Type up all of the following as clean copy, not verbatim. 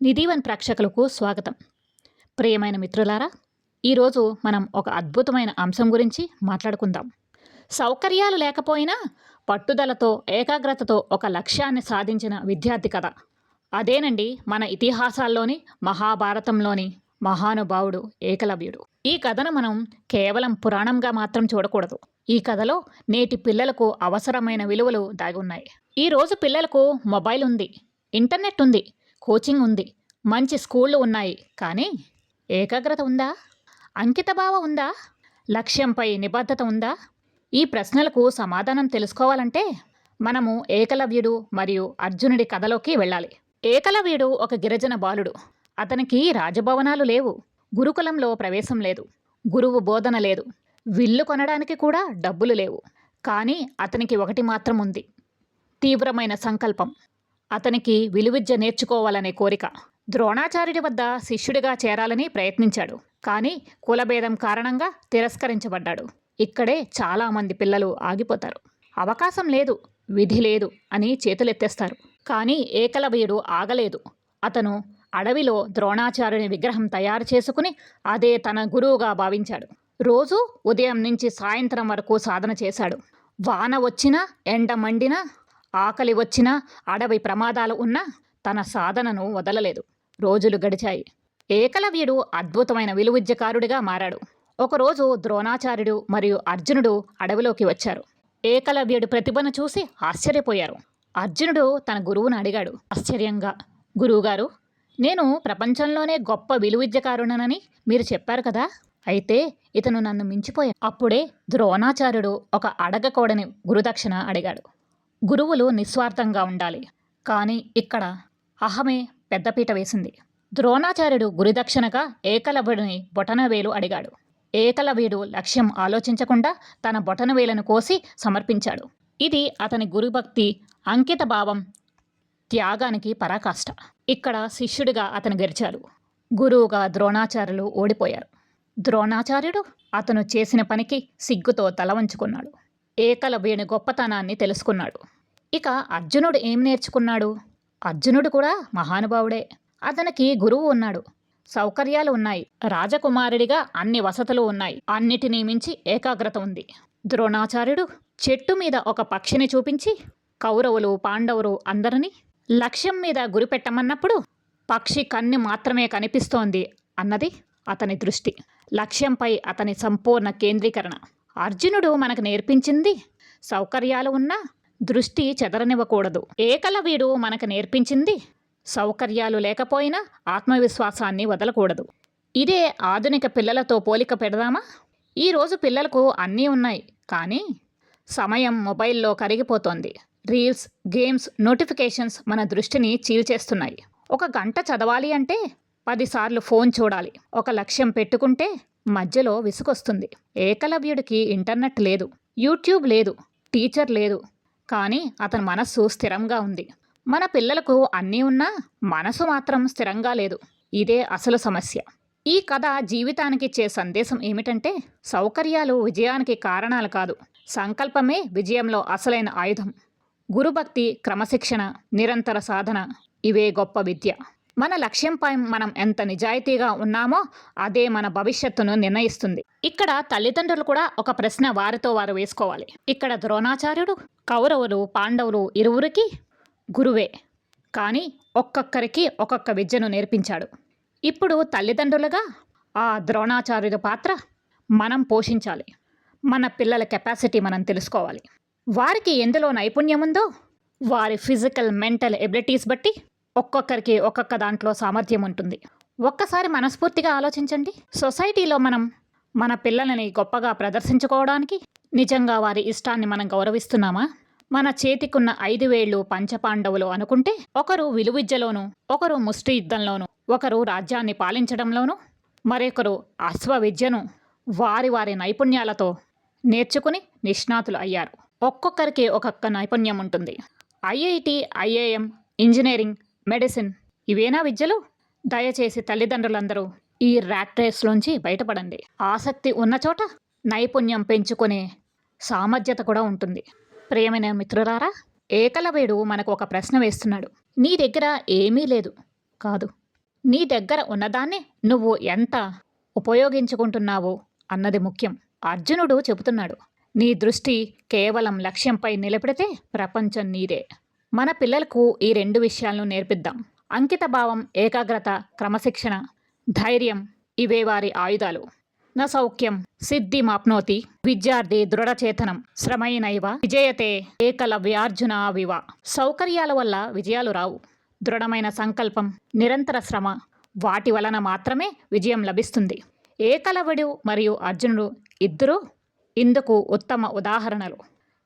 నిధివన్ ప్రేక్షకులకు స్వాగతం. ప్రియమైన మిత్రులారా, ఈరోజు మనం ఒక అద్భుతమైన అంశం గురించి మాట్లాడుకుందాం. సౌకర్యాలు లేకపోయినా పట్టుదలతో, ఏకాగ్రతతో ఒక లక్ష్యాన్ని సాధించిన విద్యార్థి కథ. అదేనండి మన ఇతిహాసాల్లోని, మహాభారతంలోని మహానుభావుడు ఏకలవ్యుడు. ఈ కథను మనం కేవలం పురాణంగా మాత్రం చూడకూడదు. ఈ కథలో నేటి పిల్లలకు అవసరమైన విలువలు దాగి ఉన్నాయి. ఈరోజు పిల్లలకు మొబైల్ ఉంది, ఇంటర్నెట్ ఉంది, కోచింగ్ ఉంది, మంచి స్కూళ్ళు ఉన్నాయి. కానీ ఏకాగ్రత ఉందా? అంకితభావం ఉందా? లక్ష్యంపై నిబద్ధత ఉందా? ఈ ప్రశ్నలకు సమాధానం తెలుసుకోవాలంటే మనము ఏకలవ్యుడు మరియు అర్జునుడి కథలోకి వెళ్ళాలి. ఏకలవ్యుడు ఒక గిరిజన బాలుడు. అతనికి రాజభవనాలు లేవు, గురుకులంలో ప్రవేశం లేదు, గురువు బోధన లేదు, విల్లు కొనడానికి కూడా డబ్బులు లేవు. కానీ అతనికి ఒకటి మాత్రం ఉంది, తీవ్రమైన సంకల్పం. అతనికి విలువిద్య నేర్చుకోవాలనే కోరిక. ద్రోణాచార్యుడి వద్ద శిష్యుడిగా చేరాలని ప్రయత్నించాడు. కానీ కులభేదం కారణంగా తిరస్కరించబడ్డాడు. ఇక్కడే చాలామంది పిల్లలు ఆగిపోతారు. అవకాశం లేదు, విధి లేదు అని చేతులెత్తేస్తారు. కానీ ఏకలవ్యుడు ఆగలేదు. అతను అడవిలో ద్రోణాచార్యుని విగ్రహం తయారు చేసుకుని అదే తన గురువుగా భావించాడు. రోజు ఉదయం నుంచి సాయంత్రం వరకు సాధన చేశాడు. వాన వచ్చినా, ఎండ మండినా, ఆకలి వచ్చినా, అడవి ప్రమాదాలు ఉన్నా తన సాధనను వదలలేదు. రోజులు గడిచాయి. ఏకలవ్యుడు అద్భుతమైన విలువిద్యకారుడిగా మారాడు. ఒకరోజు ద్రోణాచార్యుడు మరియు అర్జునుడు అడవిలోకి వచ్చారు. ఏకలవ్యుడి ప్రతిభను చూసి ఆశ్చర్యపోయారు. అర్జునుడు తన గురువును అడిగాడు ఆశ్చర్యంగా, గురువుగారు, నేను ప్రపంచంలోనే గొప్ప విలువిద్యకారుడనని మీరు చెప్పారు కదా, అయితే ఇతను నన్ను మించిపోయాడు. అప్పుడే ద్రోణాచార్యుడు ఒక అడగకూడని గురుదక్షిణ అడిగాడు. గురువులు నిస్వార్థంగా ఉండాలి, కానీ ఇక్కడ అహమే పెద్దపీట వేసింది. ద్రోణాచార్యుడు గురుదక్షిణగా ఏకలవ్యుడిని బొటనవేలు అడిగాడు. ఏకలవ్యుడు లక్ష్యం ఆలోచించకుండా తన బొటనవేలను కోసి సమర్పించాడు. ఇది అతని గురుభక్తి, అంకిత భావం, త్యాగానికి పరాకాష్ట. ఇక్కడ శిష్యుడిగా అతను గెలిచాడు. గురువుగా ద్రోణాచార్యులు ఓడిపోయారు. ద్రోణాచార్యుడు అతను చేసిన పనికి సిగ్గుతో తల వంచుకున్నాడు. ఏకలవ్యుని గొప్పతనాన్ని తెలుసుకున్నాడు. ఇక అర్జునుడు ఏం నేర్చుకున్నాడు? అర్జునుడు కూడా మహానుభావుడే. అతనికి గురువు ఉన్నాడు, సౌకర్యాలు ఉన్నాయి, రాజకుమారుడిగా అన్ని వసతులు ఉన్నాయి. అన్నిటినీ మించి ఏకాగ్రత ఉంది. ద్రోణాచార్యుడు చెట్టు మీద ఒక పక్షిని చూపించి కౌరవులు, పాండవులు అందరినీ లక్ష్యం మీద గురిపెట్టమన్నప్పుడు పక్షి కన్ను మాత్రమే కనిపిస్తోంది అన్నది అతని దృష్టి. లక్ష్యంపై అతని సంపూర్ణ కేంద్రీకరణ. అర్జునుడు మనకు నేర్పించింది సౌకర్యాలు ఉన్నా దృష్టి చెదరనివ్వకూడదు. ఏకలవ్యుడు మనకు నేర్పించింది సౌకర్యాలు లేకపోయినా ఆత్మవిశ్వాసాన్ని వదలకూడదు. ఇదే ఆధునిక పిల్లలతో పోలిక పెడదామా? ఈరోజు పిల్లలకు అన్నీ ఉన్నాయి, కానీ సమయం మొబైల్లో కరిగిపోతోంది. రీల్స్, గేమ్స్, నోటిఫికేషన్స్ మన దృష్టిని చీల్చేస్తున్నాయి. ఒక గంట చదవాలి అంటే 10 సార్లు ఫోన్ చూడాలి. ఒక లక్ష్యం పెట్టుకుంటే మధ్యలో విసుగొస్తుంది. ఏకలవ్యుడికి ఇంటర్నెట్ లేదు, యూట్యూబ్ లేదు, టీచర్ లేదు, కానీ అతని మనస్సు స్థిరంగా ఉంది. మన పిల్లలకు అన్నీ ఉన్నా మనసు మాత్రం స్థిరంగా లేదు. ఇదే అసలు సమస్య. ఈ కథ జీవితానికి ఇచ్చే సందేశం ఏమిటంటే, సౌకర్యాలు విజయానికి కారణాలు కాదు, సంకల్పమే విజయంలో అసలైన ఆయుధం. గురుభక్తి, క్రమశిక్షణ, నిరంతర సాధన, ఇవే గొప్ప విద్య. మన లక్ష్యంపై మనం ఎంత నిజాయితీగా ఉన్నామో అదే మన భవిష్యత్తును నిర్ణయిస్తుంది. ఇక్కడ తల్లిదండ్రులు కూడా ఒక ప్రశ్న వారితో వారు వేసుకోవాలి. ఇక్కడ ద్రోణాచార్యుడు కౌరవులు, పాండవులు ఇరువురికి గురువే, కానీ ఒక్కొక్కరికి ఒక్కొక్క విద్యను నేర్పించాడు. ఇప్పుడు తల్లిదండ్రులుగా ఆ ద్రోణాచార్యుడి పాత్ర మనం పోషించాలి. మన పిల్లల కెపాసిటీ మనం తెలుసుకోవాలి. వారికి ఎందులో నైపుణ్యం ఉందో వారి ఫిజికల్, మెంటల్ ఎబిలిటీస్ బట్టి ఒక్కొక్కరికి ఒక్కొక్క దాంట్లో సామర్థ్యం ఉంటుంది. ఒక్కసారి మనస్ఫూర్తిగా ఆలోచించండి. సొసైటీలో మనం మన పిల్లలని గొప్పగా ప్రదర్శించుకోవడానికి నిజంగా వారి ఇష్టాన్ని మనం గౌరవిస్తున్నామా? మన చేతికున్న 5 వేళ్ళు పంచపాండవులు అనుకుంటే ఒకరు విలువిద్యలోనూ, ఒకరు ముష్టి యుద్ధంలోనూ, ఒకరు రాజ్యాన్ని పాలించడంలోనూ, మరొకరు అశ్వ విద్యను వారి వారి నైపుణ్యాలతో నేర్చుకుని నిష్ణాతులు అయ్యారు. ఒక్కొక్కరికి ఒక్కొక్క నైపుణ్యం ఉంటుంది. ఐఐటి, ఐఐఎం, ఇంజనీరింగ్, మెడిసిన్, ఇవేనా విద్యలు? దయచేసి తల్లిదండ్రులందరూ ఈ ర్యాట్ రేస్లోంచి బయటపడండి. ఆసక్తి ఉన్న చోట నైపుణ్యం పెంచుకునే సామర్థ్యత కూడా ఉంటుంది. ప్రియమైన మిత్రులారా, ఏకలవ్యుడు మనకు ఒక ప్రశ్న వేస్తున్నాడు. నీ దగ్గర ఏమీ లేదు కాదు, నీ దగ్గర ఉన్నదాన్ని నువ్వు ఎంత ఉపయోగించుకుంటున్నావో అన్నది ముఖ్యం. అర్జునుడు చెబుతున్నాడు, నీ దృష్టి కేవలం లక్ష్యంపై నిలబెడితే ప్రపంచం నీదే. మన పిల్లలకు ఈ 2 విషయాలను నేర్పిద్దాం. అంకితభావం, ఏకాగ్రత, క్రమశిక్షణ, ధైర్యం ఇవే వారి ఆయుధాలు. న సౌఖ్యం సిద్ధిమాప్నోతి విద్యార్థి దృఢచేతనం శ్రమైనైవ విజయతే ఏకలవ్యార్జున వివ. సౌకర్యాల వల్ల విజయాలు రావు. దృఢమైన సంకల్పం, నిరంతర శ్రమ వాటి వలన మాత్రమే విజయం లభిస్తుంది. ఏకలవ్యుడు మరియు అర్జునుడు ఇద్దరూ ఇందుకు ఉత్తమ ఉదాహరణలు.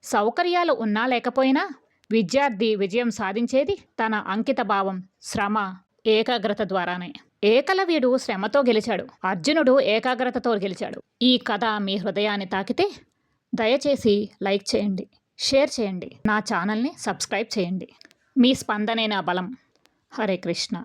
సౌకర్యాలు ఉన్నా లేకపోయినా విద్యార్థి విజయం సాధించేది తన అంకితభావం, శ్రమ, ఏకాగ్రత ద్వారానే. ఏకలవ్యుడు శ్రమతో గెలిచాడు, అర్జునుడు ఏకాగ్రతతో గెలిచాడు. ఈ కథ మీ హృదయాన్ని తాకితే దయచేసి లైక్ చేయండి, షేర్ చేయండి, నా ఛానల్ని సబ్స్క్రైబ్ చేయండి. మీ స్పందనే నా బలం. హరే కృష్ణ.